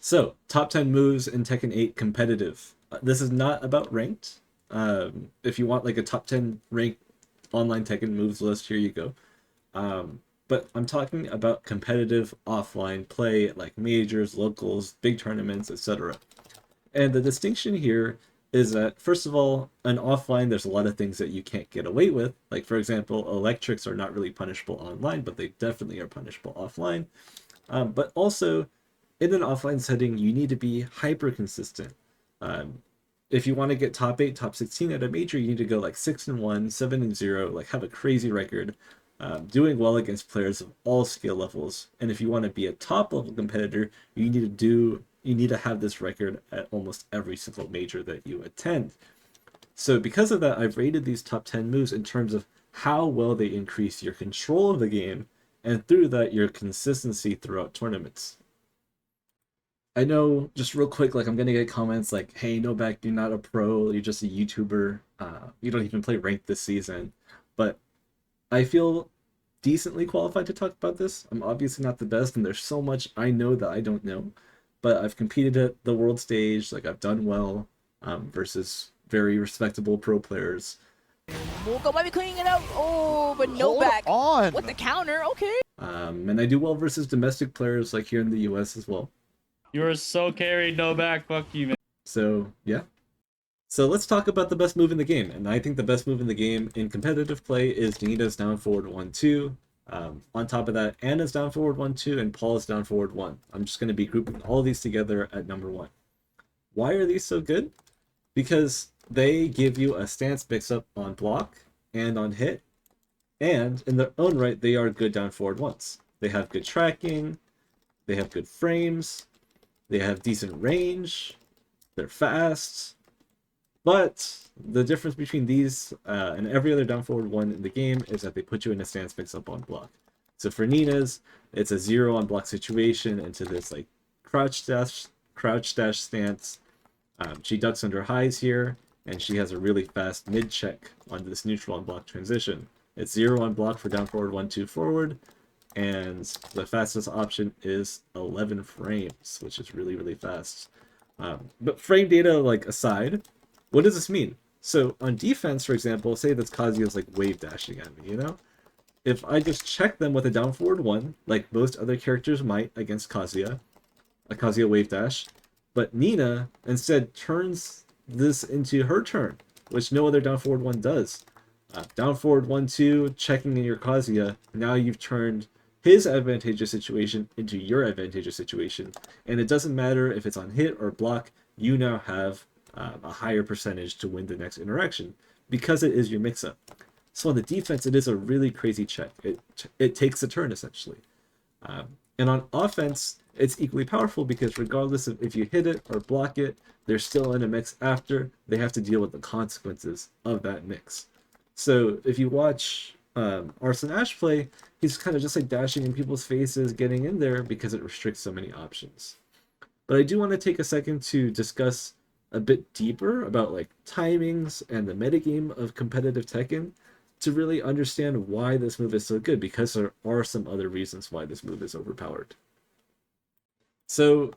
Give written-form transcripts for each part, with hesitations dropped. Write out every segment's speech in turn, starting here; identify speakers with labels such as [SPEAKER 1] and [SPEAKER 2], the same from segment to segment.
[SPEAKER 1] So, top 10 moves in Tekken 8 competitive. This is not about ranked. If you want like a top 10 ranked online Tekken moves list, here you go. But I'm talking about competitive offline play like majors, locals, big tournaments, etc. And the distinction here is that, first of all, an offline, there's a lot of things that you can't get away with. Like, for example, electrics are not really punishable online, but they definitely are punishable offline. But also, in an offline setting, you need to be hyper consistent. Um, if you want to get top 8, top 16 at a major, you need to go like 6-1, 7-0, like have a crazy record, doing well against players of all skill levels. And if you want to be a top level competitor, you need to have this record at almost every single major that you attend. So because of that, I've rated these top 10 moves in terms of how well they increase your control of the game, and through that, your consistency throughout tournaments. I know, just real quick, like I'm gonna get comments like, "Hey, Novak, you're not a pro. You're just a YouTuber. You don't even play ranked this season." But I feel decently qualified to talk about this. I'm obviously not the best, and there's so much I know that I don't know. But I've competed at the world stage. Like I've done well versus very respectable pro players.
[SPEAKER 2] Mocha might be cleaning it out. Oh, but no
[SPEAKER 3] Hold
[SPEAKER 2] back.
[SPEAKER 3] on.
[SPEAKER 2] With the counter, okay.
[SPEAKER 1] And I do well versus domestic players like here in the US as well.
[SPEAKER 4] You are so carried, no back. Fuck you, man.
[SPEAKER 1] So yeah. So let's talk about the best move in the game. And I think the best move in the game in competitive play is Nina's down forward 1-2. On top of that, Anna's down forward 1-2 and Paul's down forward 1. I'm just going to be grouping all these together at number 1. Why are these so good? Because they give you a stance mix-up on block and on hit. And in their own right, they are good down forward ones. They have good tracking. They have good frames. They have decent range. They're fast. But the difference between these and every other down forward one in the game is that they put you in a stance mix up on block. So for Nina's, it's a 0 on block situation into this like crouch dash stance. She ducks under highs here, and she has a really fast mid check on this neutral on block transition. It's 0 on block for down forward 1-2 forward, and the fastest option is 11 frames, which is really, really fast. But frame data like aside, what does this mean? So on defense, for example, say this Kazuya's like wave dashing at me, you know? If I just check them with a down forward 1, like most other characters might against Kazuya, a Kazuya wave dash, but Nina instead turns this into her turn, which no other down forward 1 does. Down forward 1-2, checking in your Kazuya, now you've turned his advantageous situation into your advantageous situation, and it doesn't matter if it's on hit or block, you now have a higher percentage to win the next interaction because it is your mix-up. So on the defense, it is a really crazy check. It takes a turn essentially. And on offense, it's equally powerful because regardless of if you hit it or block it, they're still in a mix after. They have to deal with the consequences of that mix. So if you watch Arslan Ash play, he's kind of just like dashing in people's faces, getting in there because it restricts so many options. But I do want to take a second to discuss a bit deeper about like timings and the metagame of competitive Tekken to really understand why this move is so good, because there are some other reasons why this move is overpowered. So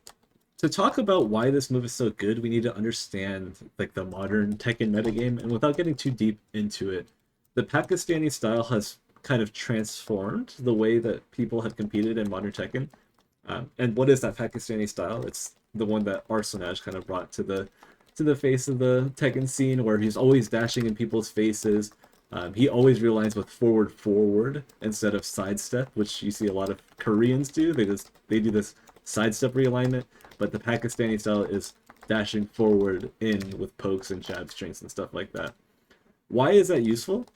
[SPEAKER 1] to talk about why this move is so good, we need to understand like the modern Tekken metagame, and without getting too deep into it, the Pakistani style has kind of transformed the way that people have competed in modern Tekken. And what is that Pakistani style? It's the one that Arslan kind of brought to the face of the Tekken scene, where he's always dashing in people's faces. He always realigns with forward instead of sidestep, which you see a lot of Koreans do. They do this sidestep realignment, but the Pakistani style is dashing forward in with pokes and jab strings and stuff like that. Why is that useful?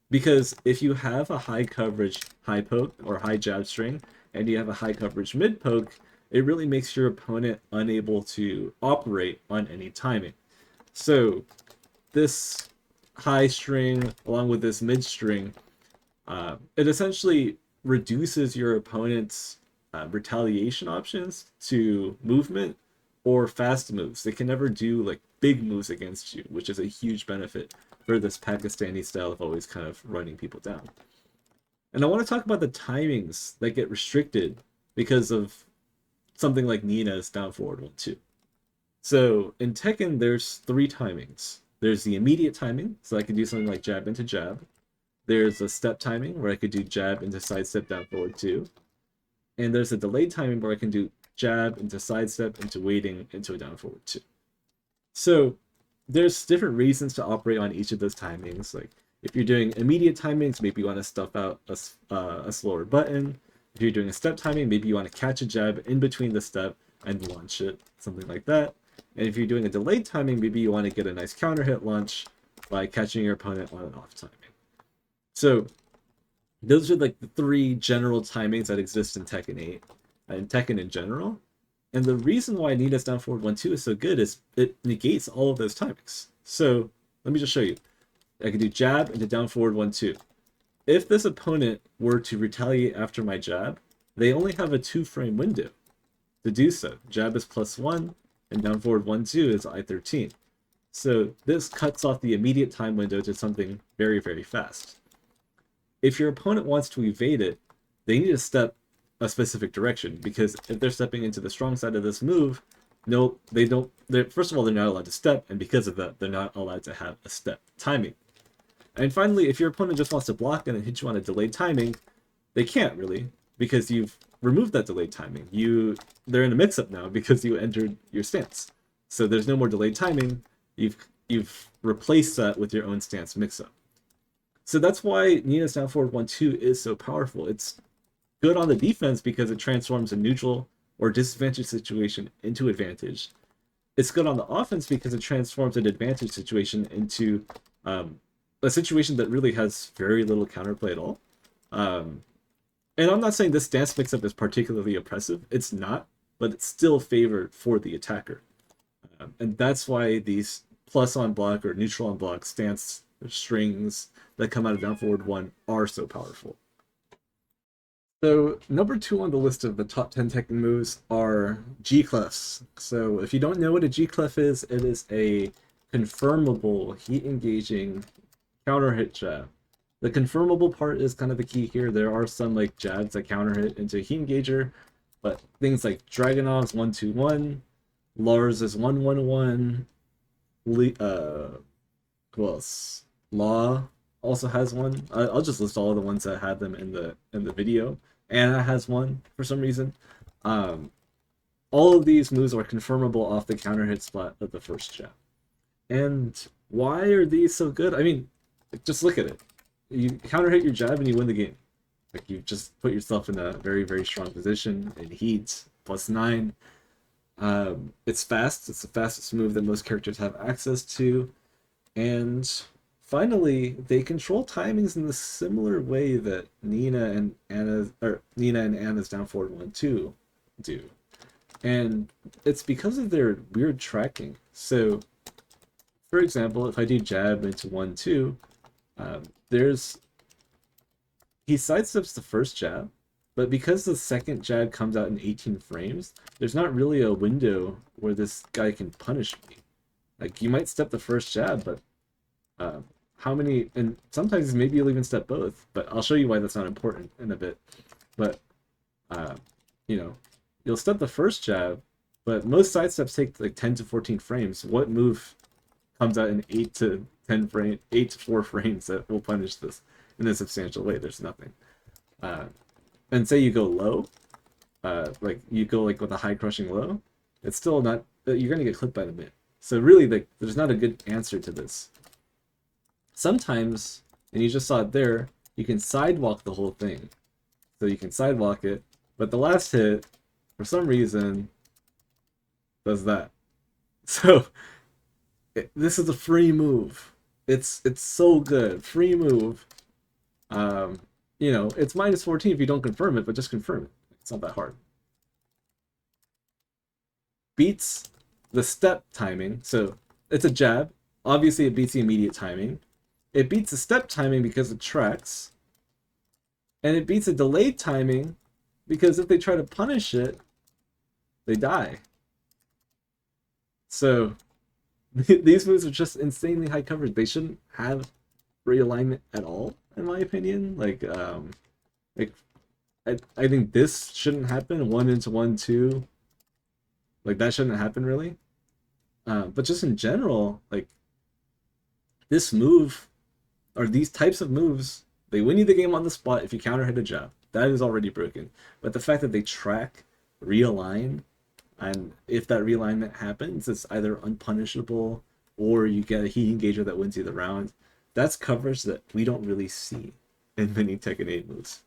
[SPEAKER 1] Because if you have a high coverage high poke or high jab string, and you have a high coverage mid poke, it really makes your opponent unable to operate on any timing. So this high string along with this mid string, it essentially reduces your opponent's retaliation options to movement or fast moves. They can never do like big moves against you, which is a huge benefit for this Pakistani style of always kind of running people down. And I want to talk about the timings that get restricted because of something like Nina's down forward 1-2. So in Tekken, there's 3 timings. There's the immediate timing, so I could do something like jab into jab. There's a step timing, where I could do jab into sidestep down forward 2. And there's a delayed timing, where I can do jab into sidestep into waiting into a down forward 2. So there's different reasons to operate on each of those timings. Like if you're doing immediate timings, maybe you want to stuff out a slower button. If you're doing a step timing, maybe you want to catch a jab in between the step and launch it, something like that. And if you're doing a delayed timing, maybe you want to get a nice counter hit launch by catching your opponent on and off timing. So those are like the 3 general timings that exist in Tekken 8 and Tekken in general. And the reason why Nina's down forward 1-2 is so good is it negates all of those timings. So let me just show you. I can do jab into down forward 1-2. If this opponent were to retaliate after my jab, they only have a 2-frame window to do so. Jab is +1, and down forward 1-2 is I13. So this cuts off the immediate time window to something very, very fast. If your opponent wants to evade it, they need to step a specific direction, because if they're stepping into the strong side of this move, no, they don't. First of all, they're not allowed to step, and because of that, they're not allowed to have a step timing. And finally, if your opponent just wants to block and hit you on a delayed timing, they can't really, because you've removed that delayed timing. They're in a mix-up now because you entered your stance. So there's no more delayed timing. You've replaced that with your own stance mix-up. So that's why Nina's down forward 1-2 is so powerful. It's good on the defense because it transforms a neutral or disadvantage situation into advantage. It's good on the offense because it transforms an advantage situation into a situation that really has very little counterplay at all. And I'm not saying this stance mix-up is particularly oppressive. It's not, but it's still favored for the attacker. And that's why these plus on block or neutral on block stance strings that come out of down forward 1 are so powerful. So number 2 on the list of the top 10 Tekken moves are G-clefs. So if you don't know what a G-clef is, it is a confirmable heat engaging counter hit jab. The confirmable part is kind of the key here. There are some like jabs that counter hit into a heat engager, but things like Dragunov's 1-2-1, Lars is 1-1-1, who else? Law also has one. I'll just list all of the ones that had them in the video. Anna has one for some reason. All of these moves are confirmable off the counter hit spot of the first jab. And why are these so good? I mean, just look at it. You counter hit your jab and you win the game. Like, you just put yourself in a very, very strong position. It heats +9. It's fast. It's the fastest move that most characters have access to. And finally, they control timings in the similar way that Nina and Anna's down forward 1-2 do. And it's because of their weird tracking. So, for example, if I do jab into 1-2, he sidesteps the first jab, but because the second jab comes out in 18 frames, there's not really a window where this guy can punish me. Like, you might step the first jab, but how many, and sometimes maybe you'll even step both, but I'll show you why that's not important in a bit. But, you'll step the first jab, but most sidesteps take like 10 to 14 frames. What move comes out in 8 to 4 frames that will punish this in a substantial way? There's nothing. And say you go low, like you go like with a high crushing low, it's still not, you're gonna get clipped by the mid. So really, there's not a good answer to this. Sometimes, and you just saw it there, you can sidewalk the whole thing. So you can sidewalk it, but the last hit, for some reason, does that. So this is a free move. It's so good. Free move. It's -14 if you don't confirm it, but just confirm it. It's not that hard. Beats the step timing. So it's a jab. Obviously, it beats the immediate timing. It beats the step timing because it tracks. And it beats the delayed timing because if they try to punish it, they die. So these moves are just insanely high coverage. They shouldn't have realignment at all, in my opinion. I think this shouldn't happen. 1 into 1-2 Like that shouldn't happen really. But just in general, like this move or these types of moves, they win you the game on the spot if you counter hit a jab. That is already broken. But the fact that they track, realign, and if that realignment happens, it's either unpunishable or you get a heat engager that wins you the round. That's coverage that we don't really see in many Tekken 8 moves.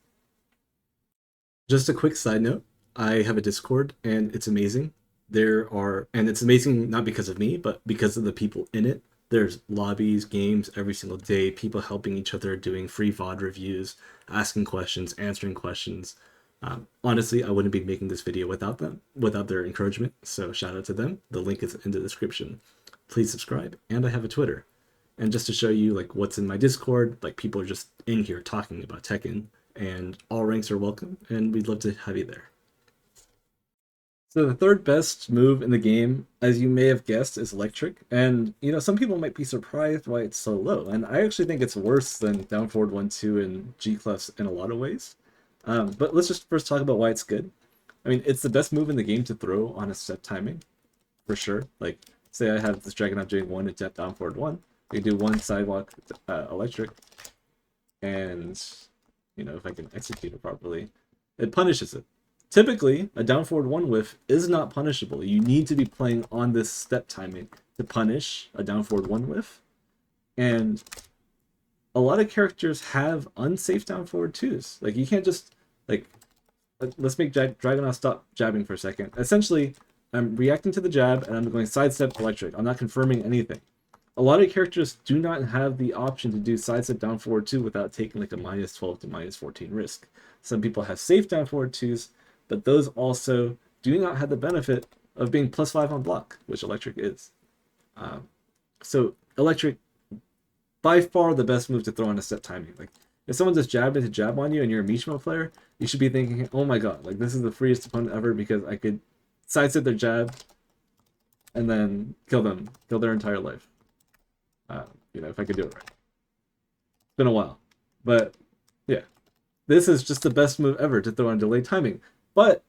[SPEAKER 1] Just a quick side note, I have a Discord and it's amazing. And it's amazing not because of me, but because of the people in it. There's lobbies, games every single day, people helping each other, doing free VOD reviews, asking questions, answering questions. Honestly, I wouldn't be making this video without them, without their encouragement. So shout out to them. The link is in the description. Please subscribe. And I have a Twitter. And just to show you like what's in my Discord, like people are just in here talking about Tekken, and all ranks are welcome, and we'd love to have you there. So the third best move in the game, as you may have guessed, is electric. And, you know, some people might be surprised why it's so low. And I actually think it's worse than down forward 1-2 and G-clefs in a lot of ways. But let's just first talk about why it's good. I mean, it's the best move in the game to throw on a step timing, for sure. Like, say I have this Dragon doing 1 and down forward 1. You do 1 sidewalk electric. And, you know, if I can execute it properly, it punishes it. Typically, a down forward 1 whiff is not punishable. You need to be playing on this step timing to punish a down forward 1 whiff. And a lot of characters have unsafe down forward 2s. Like, you can't just, like, let's make Dragunov stop jabbing for a second. Essentially, I'm reacting to the jab and I'm going sidestep electric. I'm not confirming anything. A lot of characters do not have the option to do sidestep down forward 2 without taking like a -12 to -14 risk. Some people have safe down forward 2s, but those also do not have the benefit of being +5 on block, which electric is. So electric, by far the best move to throw on a step timing. Like if someone just jabbed into jab on you and you're a Mishima player, you should be thinking, oh my god, like this is the freest opponent ever because I could sidestep their jab and then kill their entire life. You know, if I could do it right. It's been a while, but yeah, this is just the best move ever to throw on delayed timing. But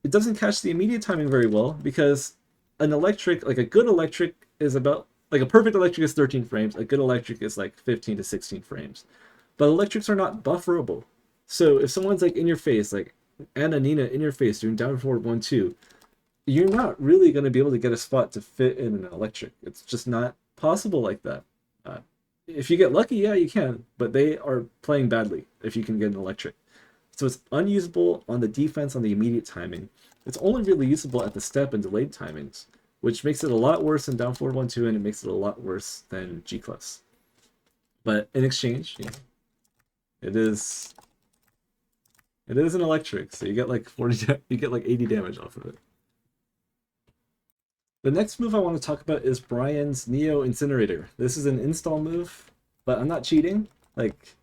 [SPEAKER 1] it doesn't catch the immediate timing very well because an electric, like a good electric is about, like a perfect electric is 13 frames, a good electric is like 15 to 16 frames. But electrics are not bufferable. So if someone's like in your face, like Anna Nina in your face doing down forward 1-2, you're not really going to be able to get a spot to fit in an electric. It's just not possible like that. If you get lucky, yeah, you can, but they are playing badly if you can get an electric. So it's unusable on the defense on the immediate timing. It's only really usable at the step and delayed timings, which makes it a lot worse than down forward 1-2, and it makes it a lot worse than G-clefs. But in exchange, you know, it is an electric, so you get like 80 damage off of it. The next move I want to talk about is Brian's Neo Incinerator. This is an install move, but I'm not cheating. Like,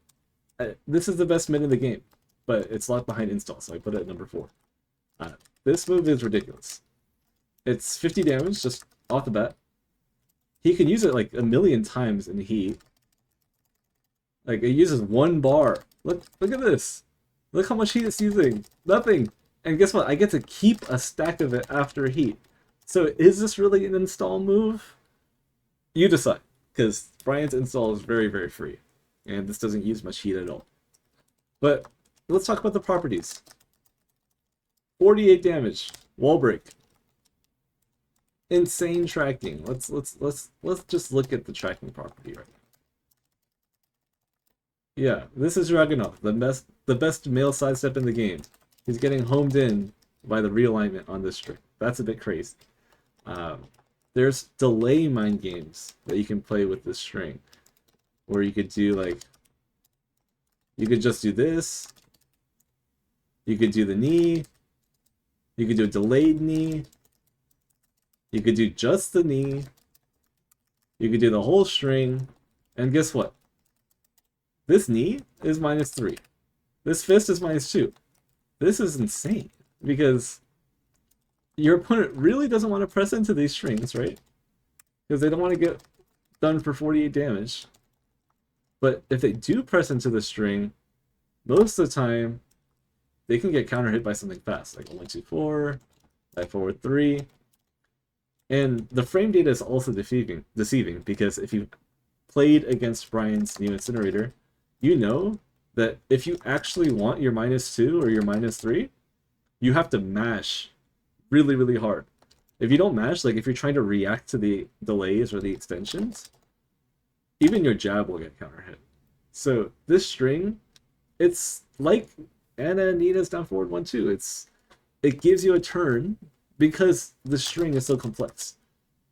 [SPEAKER 1] this is the best mid in the game, but it's locked behind install, so I put it at number 4. This move is ridiculous. It's 50 damage just off the bat. He can use it like a million times in heat. Like, it uses 1 bar. Look at this. Look how much heat it's using. Nothing. And guess what? I get to keep a stack of it after heat. So is this really an install move? You decide, because Brian's install is very, very free, and this doesn't use much heat at all. But let's talk about the properties. 48 damage, wall break, insane tracking. Let's just look at the tracking property right now. Yeah, this is Dragunov, the best male sidestep in the game. He's getting homed in by the realignment on this string. That's a bit crazy. There's delay mind games that you can play with this string, where you could do like, you could just do this, you could do the knee, you could do a delayed knee, you could do just the knee, you could do the whole string, and guess what? This knee is -3. This fist is -2. This is insane, because your opponent really doesn't want to press into these strings, right? Because they don't want to get done for 48 damage. But if they do press into the string, most of the time, they can get counter hit by something fast, like a 1-2-4, back forward 3. And the frame data is also deceiving because if you played against Brian's new incinerator, you know that if you actually want your -2 or your -3, you have to mash really, really hard. If you don't mash, like if you're trying to react to the delays or the extensions, even your jab will get counter hit. So this string, it's like Anna and Nina's down forward 1-2. It gives you a turn because the string is so complex.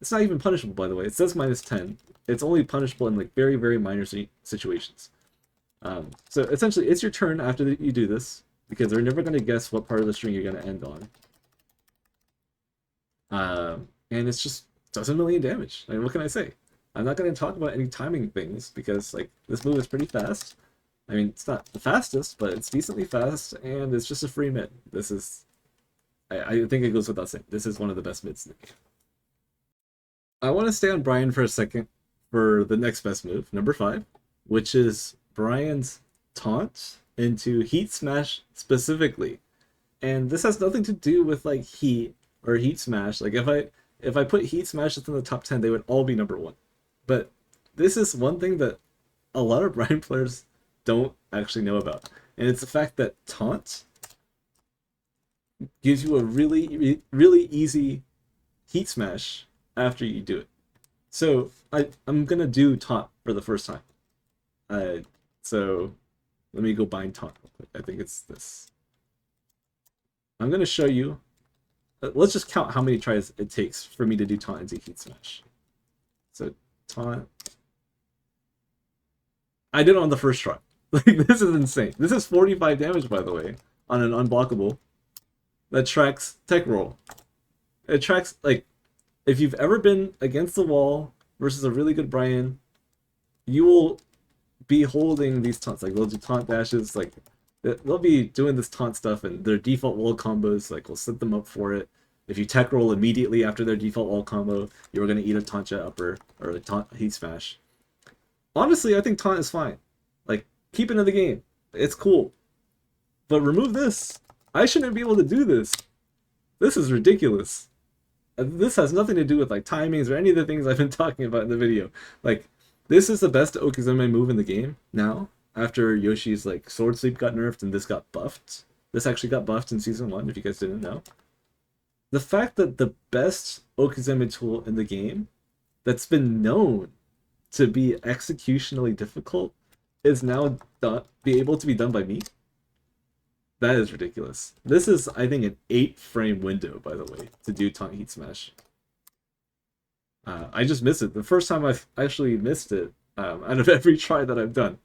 [SPEAKER 1] It's not even punishable, by the way. It says -10. It's only punishable in like very, very minor situations. So essentially, it's your turn after you do this, because they're never going to guess what part of the string you're going to end on. And it's just does a million damage. I mean, what can I say? I'm not going to talk about any timing things, because like this move is pretty fast. I mean, it's not the fastest, but it's decently fast, and it's just a free mid. This is... I think it goes without saying. This is one of the best mids in the game. I want to stay on Brian for a second for the next best move, number 5, which is Brian's taunt into Heat Smash specifically. And this has nothing to do with like Heat or Heat Smash. Like if I put Heat Smash within the top 10, they would all be number 1. But this is one thing that a lot of Brian players don't actually know about. And it's the fact that taunt gives you a really, really easy Heat Smash after you do it. So I'm gonna do taunt for the first time. So let me go bind taunt. I think it's this. I'm gonna show you. Let's just count how many tries it takes for me to do taunt into Heat Smash. So taunt. I did it on the first try. Like, this is insane. This is 45 damage, by the way, on an unblockable that tracks tech roll. It tracks, like, if you've ever been against the wall versus a really good Brian, you will be holding these taunts. Like, they'll do taunt dashes, like, they'll be doing this taunt stuff, and their default wall combos, like, will set them up for it. If you tech roll immediately after their default wall combo, you're going to eat a taunt jet upper, or a taunt heat smash. Honestly, I think taunt is fine. Like, keep it in the game. It's cool. But remove this. I shouldn't be able to do this. This is ridiculous. This has nothing to do with like timings or any of the things I've been talking about in the video. Like, this is the best Okizeme move in the game now, after Yoshi's like sword sleep got nerfed and this got buffed. This actually got buffed in season 1, if you guys didn't know. The fact that the best Okizeme tool in the game that's been known to be executionally difficult is now be able to be done by me. That is ridiculous. This is, I think, an 8-frame window, by the way, to do taunt heat smash. I just missed it. The first time I've actually missed it out of every try that I've done.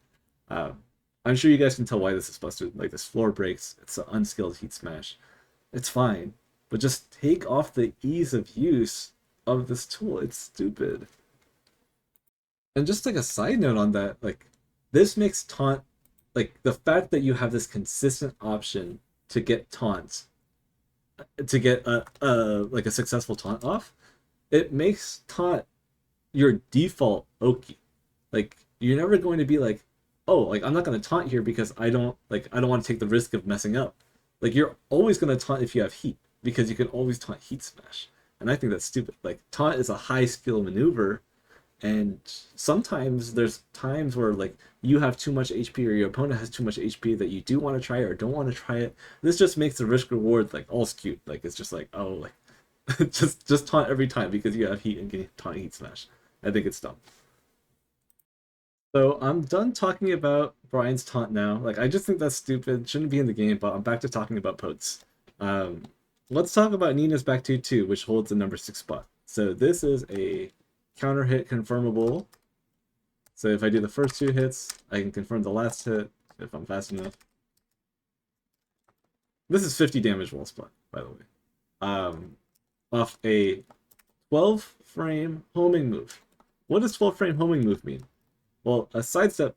[SPEAKER 1] I'm sure you guys can tell why this is busted. Like, this floor breaks. It's an unskilled heat smash. It's fine. But just take off the ease of use of this tool. It's stupid. And just like a side note on that, like, this makes taunt, like, the fact that you have this consistent option to get taunts, to get like a successful taunt off, it makes taunt your default Oki. Like, you're never going to be like, oh, like, I'm not going to taunt here because I don't want to take the risk of messing up. Like, you're always going to taunt if you have heat, because you can always taunt heat smash. And I think that's stupid. Like, taunt is a high skill maneuver, and sometimes there's times where like you have too much HP or your opponent has too much HP that you do want to try or don't want to try it. This just makes the risk reward like all skewed. Like, it's just like, oh, like just taunt every time because you have heat and can taunt heat smash. I think it's dumb. So I'm done talking about Brian's taunt now. Like, I just think that's stupid. Shouldn't be in the game, but I'm back to talking about potes. Let's talk about Nina's back 2-2, which holds the number 6 spot. So this is a counter hit confirmable. So if I do the first 2 hits, I can confirm the last hit if I'm fast enough. This is 50 damage wall spot, by the way. Off a 12-frame homing move. What does 12-frame homing move mean? Well, a sidestep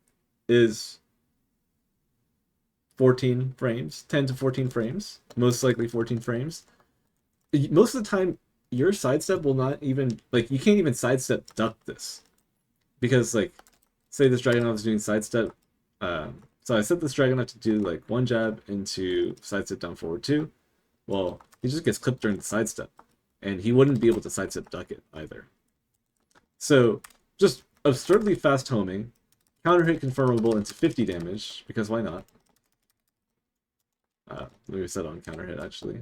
[SPEAKER 1] is 14 frames, 10 to 14 frames, most likely 14 frames. Most of the time, your sidestep will not even, like, you can't even sidestep duck this. Because, like, say this Dragunov is doing sidestep. So I set this Dragunov to do, like, 1 jab into sidestep down forward 2. Well, he just gets clipped during the sidestep. and he wouldn't be able to sidestep duck it either. So just absurdly fast homing, counter hit confirmable into 50 damage, because why not? Let me set on counter hit actually.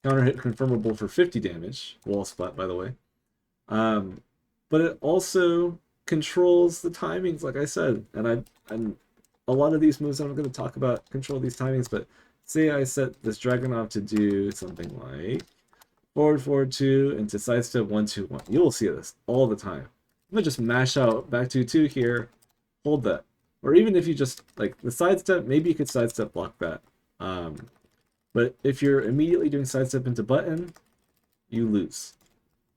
[SPEAKER 1] Counter hit confirmable for 50 damage, wall splat by the way. But it also controls the timings, like I said, and a lot of these moves that I'm going to talk about control these timings. But say I set this Dragunov to do something like forward, forward 2 into sidestep 1, 2, 1. You'll see this all the time. I'm going to just mash out back 2, 2 here, hold that. Or even if you just, like, the sidestep, maybe you could sidestep block that. But if you're immediately doing sidestep into button, you lose.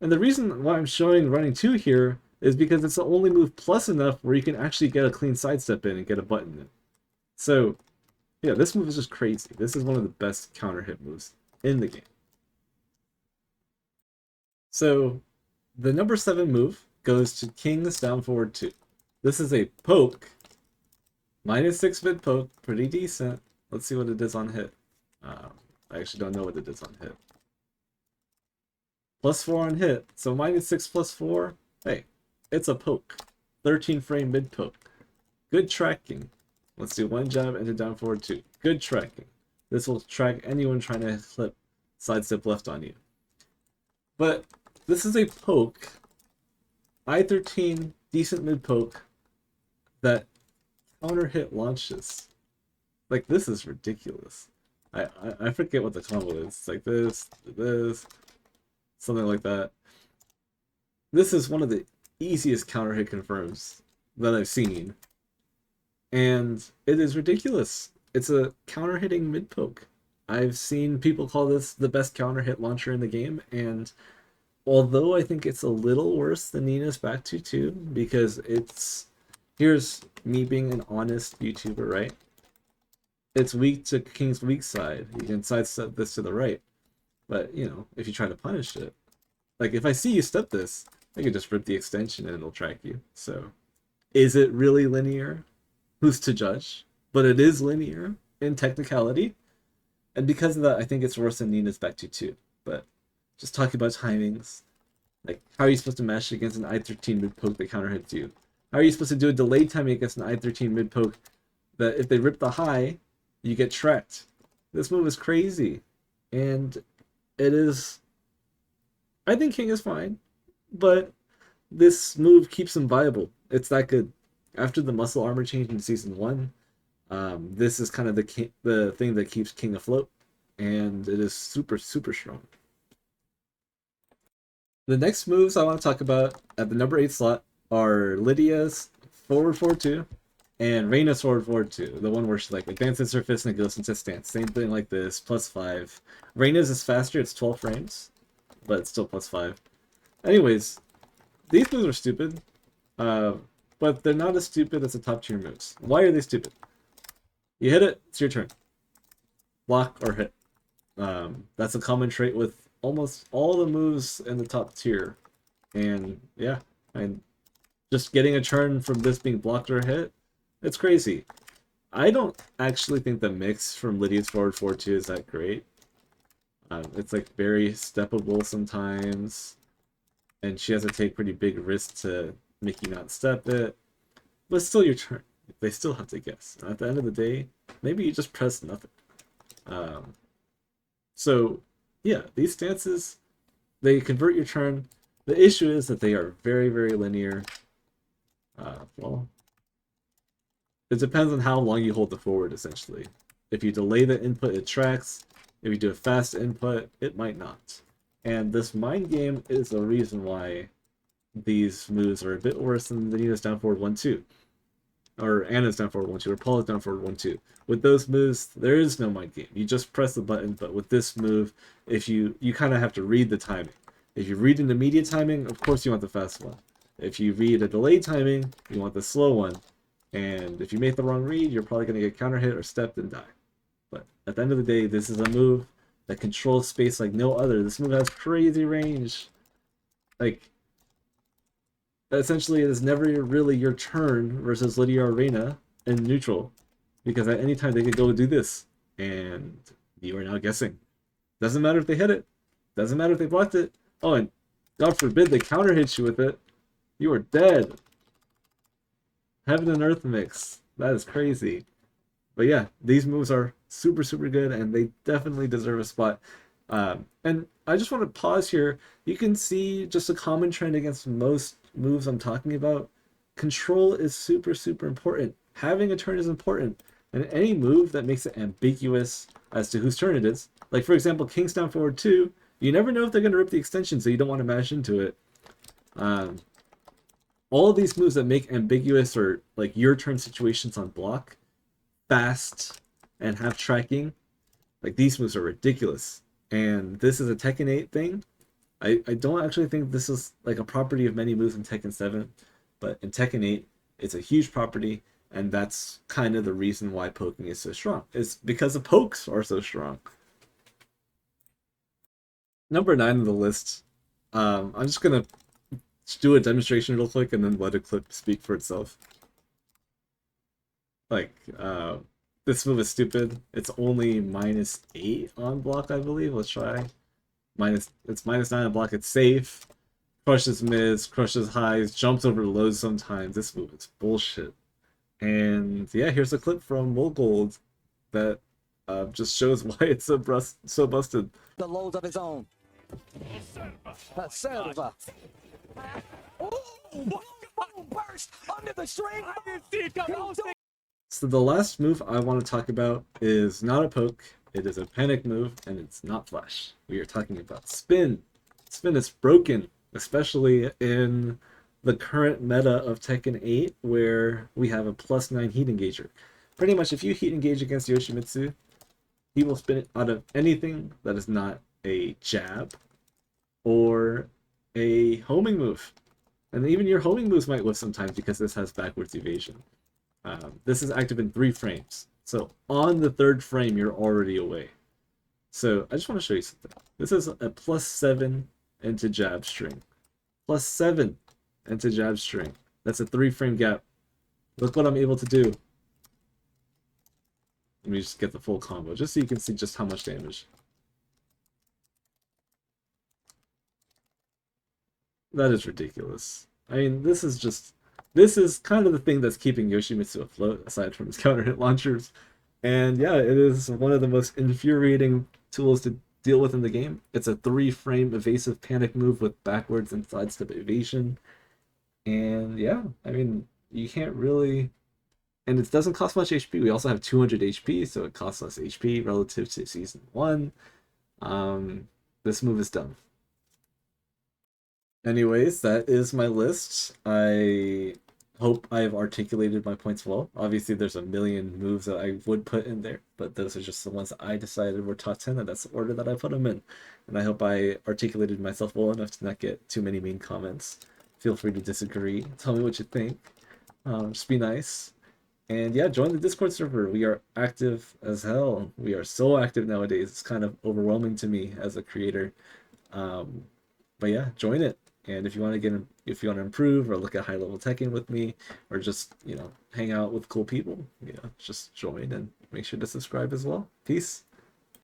[SPEAKER 1] And the reason why I'm showing running 2 here is because it's the only move plus enough where you can actually get a clean sidestep in and get a button in. So, yeah, this move is just crazy. This is one of the best counter hit moves in the game. So, the number 7 move goes to King's down forward 2. This is a poke. -6 mid poke, pretty decent. Let's see what it is on hit. I actually don't know what it is on hit. +4 on hit, so -6 +4. Hey, it's a poke. 13 frame mid poke. Good tracking. Let's do 1 jab into down forward 2. Good tracking. This will track anyone trying to flip sidestep left on you. But this is a poke. I-13, decent mid poke that counter hit launches. Like, this is ridiculous. I forget what the combo is. It's like this, something like that. This is one of the easiest counter hit confirms that I've seen. And it is ridiculous. It's a counter hitting mid poke. I've seen people call this the best counter hit launcher in the game, and although I think it's a little worse than Nina's back 2-2, because it's, here's me being an honest YouTuber, right? It's weak to King's weak side. You can sidestep this to the right. But, you know, if you try to punish it, like if I see you step this, I can just rip the extension and it'll track you. So, is it really linear? Who's to judge? But it is linear in technicality. And because of that, I think it's worse than Nina's back 2-2. But just talking about timings, like how are you supposed to mash against an I-13 mid poke that counter hits you? How are you supposed to do a delayed timing against an I-13 mid poke that if they rip the high, you get tracked? This move is crazy. And it is, I think King is fine, but this move keeps him viable. It's that good. After the muscle armor change in season 1, this is kind of the thing that keeps King afloat, and it is super, super strong. The next moves I want to talk about at the number 8 slot are Lydia's forward 4-2 and Reyna's forward 4-2. The one where she like advances her fist and it goes into stance. Same thing like this, +5. Reyna's is faster, it's 12 frames, but it's still +5. Anyways, these moves are stupid, but they're not as stupid as the top tier moves. Why are they stupid? You hit it, it's your turn. Block or hit. That's a common trait with almost all the moves in the top tier. And yeah, and just getting a turn from this being blocked or hit, it's crazy. I don't actually think the mix from Lydia's forward 4-2 is that great. It's like very steppable sometimes, and she has to take pretty big risks to make you not step it. But it's still your turn. They still have to guess. And at the end of the day, maybe you just press nothing. So yeah, these stances, they convert your turn. The issue is that they are very, very linear. Well, it depends on how long you hold the forward, essentially. If you delay the input, it tracks. If you do a fast input, it might not. And this mind game is the reason why these moves are a bit worse than the Nina's down forward 1-2. Or Anna's down forward 1-2, or Paula's down forward 1-2. With those moves, there is no mind game. You just press the button, but with this move, if you kind of have to read the timing. If you read an immediate timing, of course you want the fast one. If you read a delayed timing, you want the slow one. And if you make the wrong read, you're probably going to get counter hit or stepped and die. But at the end of the day, this is a move that controls space like no other. This move has crazy range. Like, essentially, it is never really your turn versus Lydia or Reyna in neutral. Because at any time they could go do this. And you are now guessing. Doesn't matter if they hit it. Doesn't matter if they blocked it. Oh, and God forbid they counter hit you with it. You are dead. Heaven and earth mix. That is crazy. But yeah, these moves are super, super good, and they definitely deserve a spot. And I just want to pause here. You can see just a common trend against most moves I'm talking about. Control is super, super important. Having a turn is important. And any move that makes it ambiguous as to whose turn it is, like for example, King's down forward 2, you never know if they're going to rip the extension, so you don't want to mash into it. All of these moves that make ambiguous or like your turn situations on block, fast, and have tracking, like these moves are ridiculous. And this is a Tekken 8 thing. I don't actually think this is like a property of many moves in Tekken 7, but in Tekken 8, it's a huge property, and that's kind of the reason why poking is so strong. It's because the pokes are so strong. Number 9 on the list. I'm just gonna do a demonstration real quick and then let a clip speak for itself. Like, this move is stupid. It's only -8 on block, I believe. Let's try. It's -9 on block. It's safe. Crushes mids, crushes highs, jumps over lows sometimes. This move is bullshit. And yeah, here's a clip from Gold that just shows why it's so busted.
[SPEAKER 3] The loads of his own. Serva. Oh, burst under the string.
[SPEAKER 1] So the last move I want to talk about is not a poke, it is a panic move, and it's not flash. We are talking about spin. Spin is broken, especially in the current meta of Tekken 8, where we have a +9 heat engager. Pretty much if you heat engage against Yoshimitsu, he will spin it out of anything that is not a jab or a homing move. And even your homing moves might whiff sometimes because this has backwards evasion. This is active in 3 frames. So on the 3rd frame, you're already away. So I just want to show you something. This is a +7 into jab string. +7 into jab string. That's a 3-frame gap. Look what I'm able to do. Let me just get the full combo, just so you can see just how much damage. That is ridiculous. I mean, this is kind of the thing that's keeping Yoshimitsu afloat, aside from his counter hit launchers. And yeah, it is one of the most infuriating tools to deal with in the game. It's a 3-frame evasive panic move with backwards and sidestep evasion. And yeah, I mean, you can't really... And it doesn't cost much HP. We also have 200 HP, so it costs less HP relative to Season 1. This move is dumb. Anyways, that is my list. I hope I've articulated my points well. Obviously, there's a million moves that I would put in there, but those are just the ones that I decided were top 10, and that's the order that I put them in. And I hope I articulated myself well enough to not get too many mean comments. Feel free to disagree. Tell me what you think. Just be nice. And yeah, join the Discord server. We are active as hell. We are so active nowadays. It's kind of overwhelming to me as a creator. But yeah, join it. And if you want to improve or look at high level Tekken with me, or just, hang out with cool people, just join and make sure to subscribe as well. Peace.